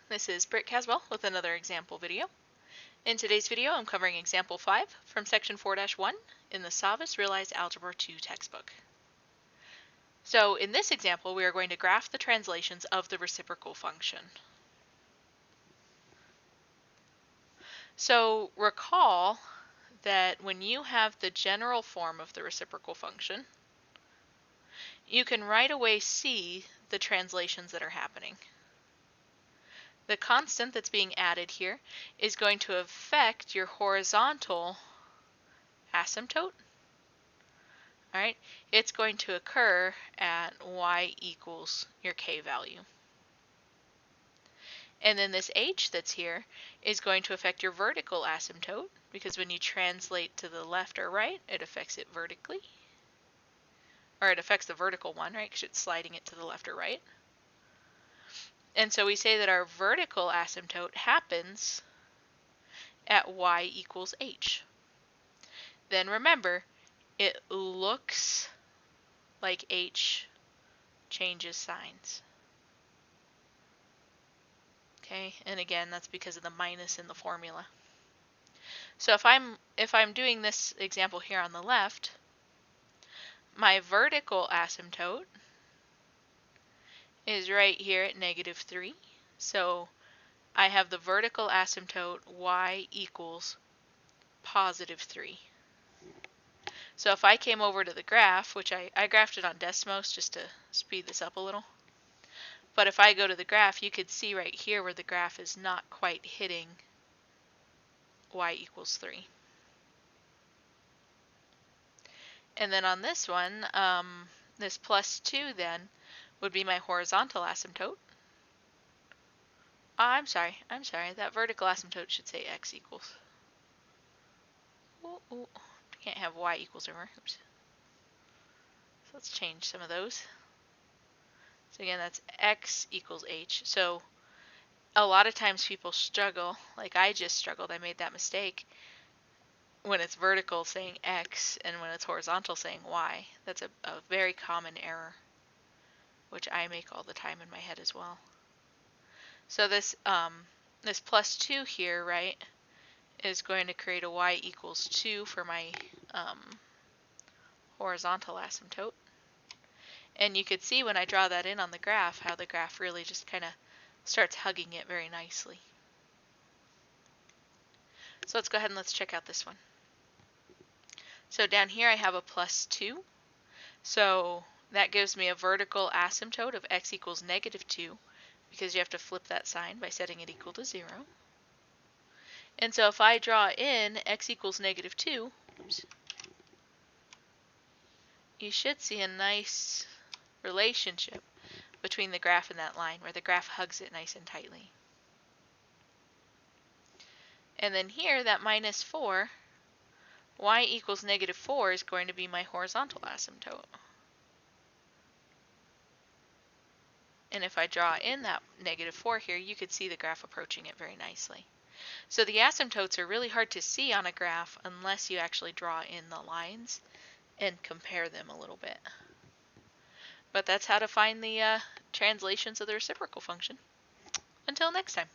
This is Britt Caswell with another example video. In today's video, I'm covering example 5 from section 4-1 in the SavvasRealize Algebra 2 textbook. So in this example, we are going to graph the translations of the reciprocal function. So recall that when you have the general form of the reciprocal function, you can right away see the translations that are happening. The constant that's being added here is going to affect your horizontal asymptote. All right, it's going to occur at y equals your k value. And then this h that's here is going to affect your vertical asymptote, because when you translate to the left or right, it affects it vertically. Or it affects the vertical one, right, because it's sliding it to the left or right. And so we say that our vertical asymptote happens at y equals h. Then remember, it looks like h changes signs. Okay, and again, that's because of the minus in the formula. So if I'm doing this example here on the left, my vertical asymptote is right here at -3. So I have the vertical asymptote y equals +3. So if I came over to the graph, which I graphed it on Desmos just to speed this up a little, but if I go to the graph, you could see right here where the graph is not quite hitting y equals 3. And then on this one, this +2 then would be my horizontal asymptote. I'm sorry, that vertical asymptote should say x equals. Ooh, can't have y equals over. Oops. So let's change some of those. So again, that's x equals h. So a lot of times people struggle, like I just struggled, I made that mistake, when it's vertical saying x and when it's horizontal saying y. That's a very common error, which I make all the time in my head as well. So this this +2 here, right, is going to create a y equals 2 for my horizontal asymptote. And you could see when I draw that in on the graph how the graph really just kind of starts hugging it very nicely. So let's go ahead and let's check out this one. So down here I have a +2. So that gives me a vertical asymptote of x equals -2, because you have to flip that sign by setting it equal to 0. And so if I draw in x equals -2, oops, you should see a nice relationship between the graph and that line, where the graph hugs it nice and tightly. And then here, that -4, y equals -4 is going to be my horizontal asymptote. And if I draw in that -4 here, you could see the graph approaching it very nicely. So the asymptotes are really hard to see on a graph unless you actually draw in the lines and compare them a little bit. But that's how to find the translations of the reciprocal function. Until next time.